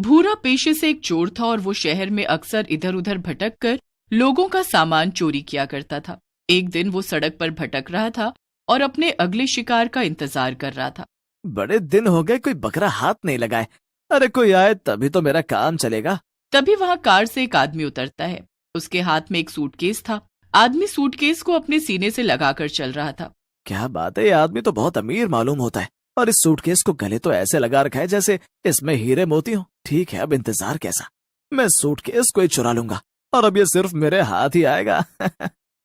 भूरा पेशे से एक चोर था और वो शहर में अक्सर इधर उधर भटक कर लोगों का सामान चोरी किया करता था। एक दिन वो सड़क पर भटक रहा था और अपने अगले शिकार का इंतजार कर रहा था। बड़े दिन हो गए कोई बकरा हाथ नहीं लगाए। अरे कोई आए तभी तो मेरा काम चलेगा। तभी वहां कार से एक आदमी उतरता है। उसके हाथ में एक सूटकेस था। आदमी सूटकेस को अपने सीने से लगाकर चल रहा था। क्या बात है, ये आदमी तो बहुत अमीर मालूम होता है और इस सूटकेस को गले तो ऐसे लगा रखा है जैसे इसमें हीरे मोती हो। ठीक है, अब इंतजार कैसा, मैं सूटकेस को ही चुरा लूंगा और अब ये सिर्फ मेरे हाथ ही आएगा।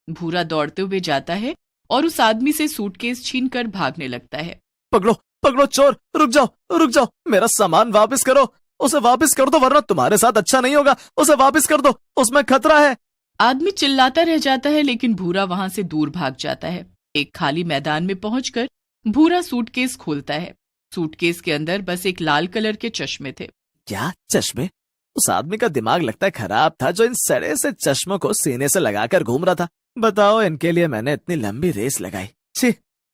भूरा दौड़ते हुए जाता है और उस आदमी से सूटकेस छीनकर भागने लगता है। पकड़ो पकड़ो चोर, रुक जाओ, मेरा सामान वापस करो, उसे वापस कर दो वरना तुम्हारे साथ अच्छा नहीं होगा। उसे वापस कर दो, उसमें खतरा है। आदमी चिल्लाता रह जाता है लेकिन भूरा वहां से दूर भाग जाता है। एक खाली मैदान में पहुंचकर भूरा सूटकेस खोलता है। सूटकेस के अंदर बस एक लाल कलर के चश्मे थे। क्या चश्मे? उस आदमी का दिमाग लगता है खराब था जो इन सड़े से चश्मों को सीने से लगाकर घूम रहा था। बताओ, इनके लिए मैंने इतनी लंबी रेस लगाई, छी।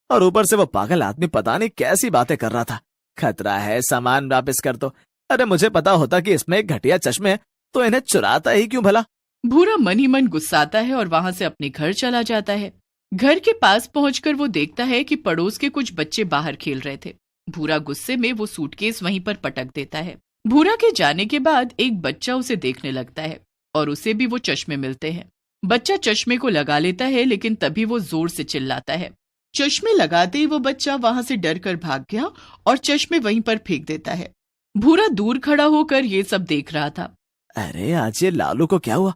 और ऊपर से वो पागल आदमी पता नहीं कैसी बातें कर रहा था। खतरा है, सामान वापस कर दो। अरे मुझे पता होता कि इसमें एक घटिया चश्मे है तो इन्हें चुराता ही क्यों भला। भूरा मन ही मन गुस्साता है और वहां से अपने घर चला जाता है। घर के पास पहुंचकर वो देखता है कि पड़ोस के कुछ बच्चे बाहर खेल रहे थे। भूरा गुस्से में वो सूटकेस वहीं पर पटक देता है। भूरा के जाने के बाद एक बच्चा उसे देखने लगता है और उसे भी वो चश्मे मिलते हैं। बच्चा चश्मे को लगा लेता है लेकिन तभी वो जोर से चिल्लाता है। चश्मे लगाते ही वो बच्चा वहां से डर कर भाग गया और चश्मे वहीं पर फेंक देता है। भूरा दूर खड़ा होकर ये सब देख रहा था। अरे आज ये लालू को क्या हुआ?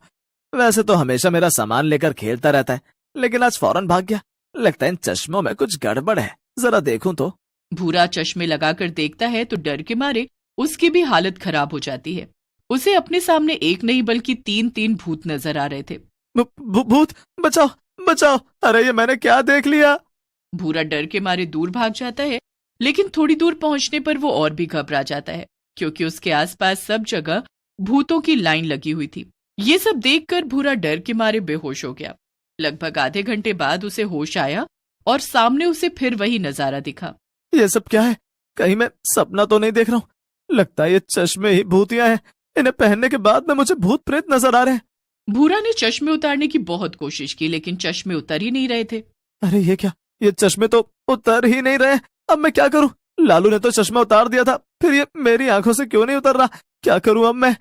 वैसे तो हमेशा मेरा सामान लेकर खेलता रहता है लेकिन आज फौरन भाग गया। लगता है इन चश्मों में कुछ गड़बड़ है, जरा देखूं तो। भूरा चश्मे लगाकर देखता है तो डर के मारे उसकी भी हालत खराब हो जाती है। उसे अपने सामने एक नहीं बल्कि तीन भूत नजर आ रहे थे। भूत, बचाओ बचाओ, अरे ये मैंने क्या देख लिया। भूरा डर के मारे दूर भाग जाता है लेकिन थोड़ी दूर पहुंचने पर वो और भी घबरा जाता है क्योंकि उसके आसपास सब जगह भूतों की लाइन लगी हुई थी। ये सब देखकर भूरा डर के मारे बेहोश हो गया। लगभग आधे घंटे बाद उसे होश आया और सामने उसे फिर वही नजारा दिखा। ये सब क्या है? कहीं मैं सपना तो नहीं देख रहा हूँ? लगता है ये चश्मे ही भूतियां हैं। इन्हें पहनने के बाद में मुझे भूत प्रेत नजर आ रहे हैं। भूरा ने चश्मे उतारने की बहुत कोशिश की लेकिन चश्मे उतर ही नहीं रहे थे। अरे ये क्या, ये चश्मे तो उतर ही नहीं रहे। अब मैं क्या करूं? लालू ने तो चश्मा उतार दिया था, फिर ये मेरी आंखों से क्यों नहीं उतर रहा? क्या करूं अब मैं?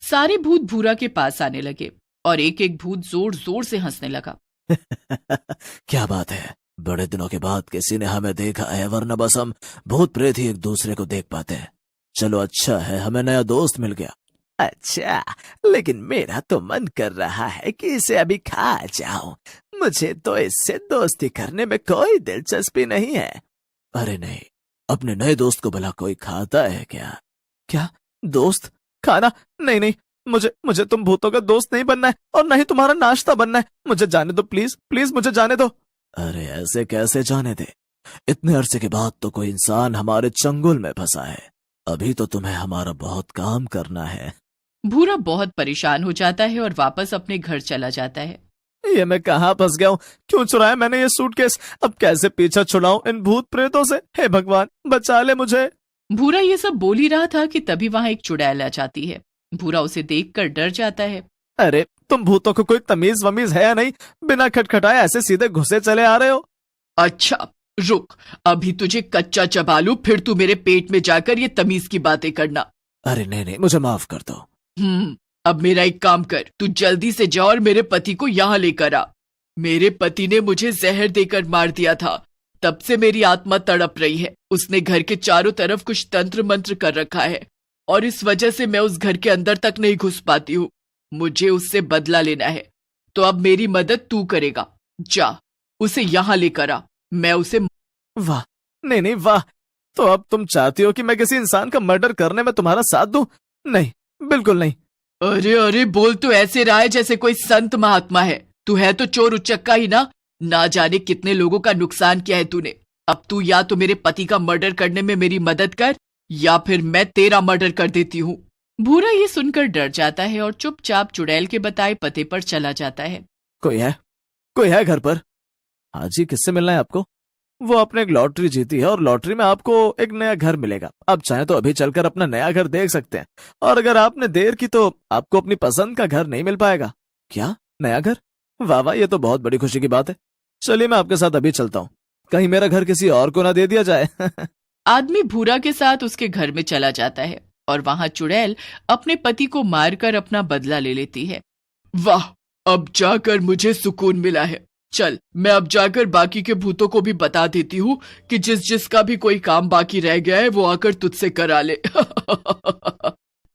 सारे भूत भूरा के पास आने लगे और एक एक भूत जोर जोर से हंसने लगा। क्या बात है, बड़े दिनों के बाद किसी ने हमें देखा है, वरना बस हम भूत प्रेत ही एक दूसरे को देख पाते हैं। चलो अच्छा है, हमें नया दोस्त मिल गया। अच्छा, लेकिन मेरा तो मन कर रहा है कि इसे अभी खा जाऊं। मुझे तो इससे दोस्ती करने में कोई दिलचस्पी नहीं है। अरे नहीं, अपने नए दोस्त को भला कोई खाता है क्या? क्या दोस्त खाना? नहीं नहीं, मुझे तुम भूतों का दोस्त नहीं बनना है और नहीं तुम्हारा नाश्ता बनना है। मुझे जाने दो, प्लीज प्लीज मुझे जाने दो। अरे ऐसे कैसे जाने दे? इतने अरसे के बाद तो कोई इंसान हमारे चंगुल में फंसा है। अभी तो तुम्हें हमारा बहुत काम करना है। भूरा बहुत परेशान हो जाता है और वापस अपने घर चला जाता है। ये मैं कहाँ फंस गया हूँ? क्यों चुराया मैंने ये सूटकेस? अब कैसे पीछा छुड़ाऊं इन भूत प्रेतों से? हे भगवान, बचा ले मुझे। भूरा ये सब बोल ही रहा था कि तभी वहां एक चुड़ैल आ जाती है। भूरा उसे देखकर डर जाता है। अरे तुम भूतों को कोई तमीज वमीज है या नहीं? बिना खटखटाए ऐसे सीधे घुसे चले आ रहे हो। अच्छा रुक, अभी तुझे कच्चा चबा लूं, फिर तू मेरे पेट में जाकर ये तमीज की बातें करना। अरे नहीं नहीं, मुझे माफ कर दो। अब मेरा एक काम कर, तू जल्दी से जा और मेरे पति को यहाँ लेकर आ। मेरे पति ने मुझे जहर देकर मार दिया था, तब से मेरी आत्मा तड़प रही है। उसने घर के चारों तरफ कुछ तंत्र मंत्र कर रखा है और इस वजह से मैं उस घर के अंदर तक नहीं घुस पाती हूँ। मुझे उससे बदला लेना है, तो अब मेरी मदद तू करेगा। जा, उसे यहाँ लेकर आ, मैं उसे। वाह, नहीं नहीं वाह। तो अब तुम चाहती हो कि मैं किसी इंसान का मर्डर करने में तुम्हारा साथ दूं? नहीं, बिल्कुल नहीं। अरे अरे, बोल तो ऐसे रहा है जैसे कोई संत महात्मा है। तू है तो चोर उचक्का ही ना जाने कितने लोगों का नुकसान किया है तूने। अब तू या तो मेरे पति का मर्डर करने में मेरी मदद कर या फिर मैं तेरा मर्डर कर देती हूँ। भूरा ये सुनकर डर जाता है और चुपचाप चुड़ैल के बताए पते पर चला जाता है। कोई है घर पर? हाँ जी, किससे मिलना है आपको? वो आपने एक लॉटरी जीती है और लॉटरी में आपको एक नया घर मिलेगा। आप चाहें तो अभी चलकर अपना नया घर देख सकते हैं, और अगर आपने देर की तो आपको अपनी पसंद का घर नहीं मिल पाएगा। क्या, नया घर? वाह वाह, ये तो बहुत बड़ी खुशी की बात है। चलिए मैं आपके साथ अभी चलता हूँ, कहीं मेरा घर किसी और को ना दे दिया जाए। आदमी भूरा के साथ उसके घर में चला जाता है और वहां चुड़ैल अपने पति को मारकर अपना बदला ले लेती है। वाह, अब जाकर मुझे सुकून मिला है। चल, मैं अब जाकर बाकी के भूतों को भी बता देती हूँ कि जिसका भी कोई काम बाकी रह गया है वो आकर तुझसे करा ले।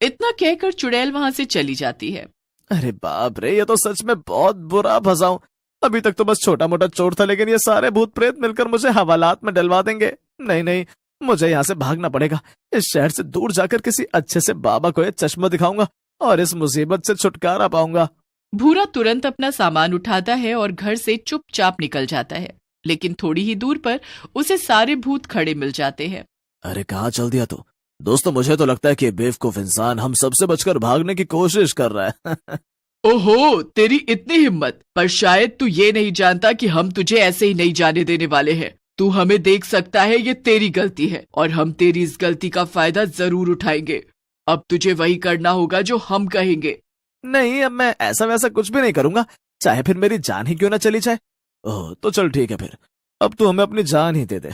इतना कहकर चुड़ैल वहां से चली जाती है। अरे बाप रे, ये तो सच में बहुत बुरा फंसा हूं। अभी तक तो बस छोटा मोटा चोर था, लेकिन ये सारे भूत प्रेत मिलकर मुझे हवालात में डलवा देंगे। नहीं नहीं, मुझे यहाँ से भागना पड़ेगा। इस शहर से दूर जाकर किसी अच्छे से बाबा को ये चश्मा दिखाऊंगा और इस मुसीबत से छुटकारा पाऊंगा। भूरा तुरंत अपना सामान उठाता है और घर से चुपचाप निकल जाता है, लेकिन थोड़ी ही दूर पर उसे सारे भूत खड़े मिल जाते हैं। अरे कहाँ चल दिया तू? दोस्तों, मुझे तो लगता है कि ये बेवकूफ इंसान हम सबसे बचकर भागने की कोशिश कर रहा है। ओहो, तेरी इतनी हिम्मत! पर शायद तू ये नहीं जानता कि हम तुझे ऐसे ही नहीं जाने देने वाले हैं। तू हमें देख सकता है, ये तेरी गलती है और हम तेरी इस गलती का फायदा जरूर उठाएंगे। अब तुझे वही करना होगा जो हम कहेंगे। नहीं, अब मैं ऐसा वैसा कुछ भी नहीं करूंगा, चाहे फिर मेरी जान ही क्यों ना चली जाए। ओह, तो चल ठीक है फिर, अब तू हमें अपनी जान ही दे दे।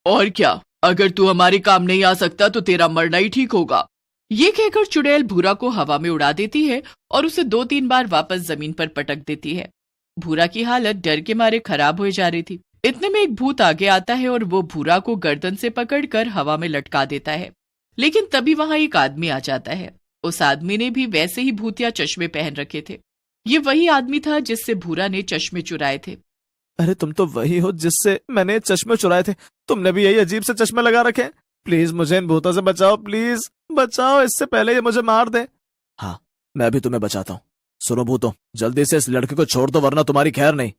और क्या, अगर तू हमारे काम नहीं आ सकता तो तेरा मरना ही ठीक होगा। ये कहकर चुड़ैल भूरा को हवा में उड़ा देती है और उसे 2-3 बार वापस जमीन पर पटक देती है। भूरा की हालत डर के मारे खराब हो जा रही थी। इतने में एक भूत आगे आता है और वो भूरा को गर्दन से पकड़कर हवा में लटका देता है। लेकिन तभी वहां एक आदमी आ जाता है। उस आदमी ने भी वैसे ही भूतिया चश्मे पहन रखे थे। ये वही आदमी था जिससे भूरा ने चश्मे चुराए थे। अरे तुम तो वही हो जिससे मैंने चश्मे चुराए थे। तुमने भी यही अजीब से चश्मे लगा रखे हैं। प्लीज मुझे इन भूतों से बचाओ, प्लीज बचाओ, इससे पहले ये मुझे मार दे। हाँ, मैं भी तुम्हें बचाता हूँ। सुनो भूतों, जल्दी से इस लड़के को छोड़ दो वरना तुम्हारी खैर नहीं।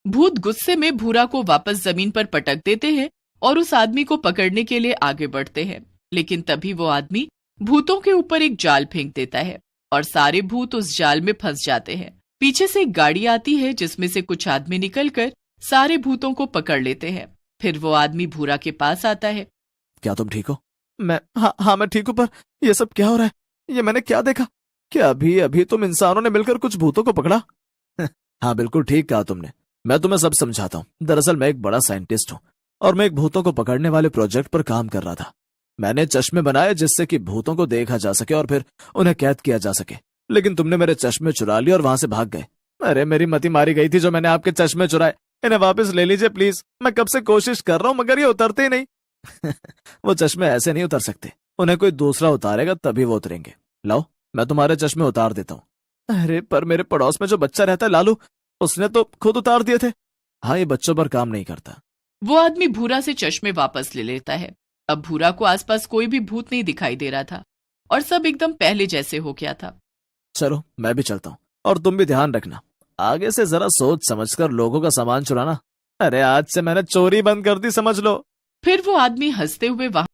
भूत गुस्से में भूरा को वापस जमीन पर पटक देते हैं और उस आदमी को पकड़ने के लिए आगे बढ़ते हैं। लेकिन तभी वो आदमी भूतों के ऊपर एक जाल फेंक देता है और सारे भूत उस जाल में फंस जाते हैं। पीछे से एक गाड़ी आती है जिसमें से कुछ आदमी निकलकर सारे भूतों को पकड़ लेते हैं। फिर वो आदमी भूरा के पास आता है। क्या तुम ठीक हो? हाँ मैं ठीक हूँ, पर ये सब क्या हो रहा है? ये मैंने क्या देखा? क्या अभी अभी तुम इंसानों ने मिलकर कुछ भूतों को पकड़ा? हाँ बिल्कुल ठीक कहा तुमने। मैं तुम्हें सब समझाता हूँ। दरअसल मैं एक बड़ा साइंटिस्ट हूँ और मैं एक भूतों को पकड़ने वाले प्रोजेक्ट पर काम कर रहा था। मैंने चश्मे बनाए जिससे कि भूतों को देखा जा सके और फिर उन्हें कैद किया जा सके, लेकिन तुमने मेरे चश्मे चुरा लिए और वहां से भाग गए। अरे मेरी मति मारी गई थी जो मैंने आपके चश्मे चुराए। इन्हें वापस ले लीजिए प्लीज। मैं कब से कोशिश कर रहा हूँ मगर ये उतरते ही नहीं। वो चश्मे ऐसे नहीं उतर सकते, उन्हें कोई दूसरा उतारेगा तभी वो उतरेंगे। लाओ, मैं तुम्हारे चश्मे उतार देता हूँ। अरे पर मेरे पड़ोस में जो बच्चा रहता है लालू, उसने तो खुद उतार दिए थे। हाँ, ये बच्चों पर काम नहीं करता। वो आदमी भूरा से चश्मे वापस ले लेता है। अब भूरा को आसपास कोई भी भूत नहीं दिखाई दे रहा था और सब एकदम पहले जैसे हो गया था। चलो मैं भी चलता हूँ और तुम भी ध्यान रखना, आगे से जरा सोच समझकर लोगों का सामान चुराना। अरे आज से मैंने चोरी बंद कर दी, समझ लो। फिर वो आदमी हंसते हुए वहां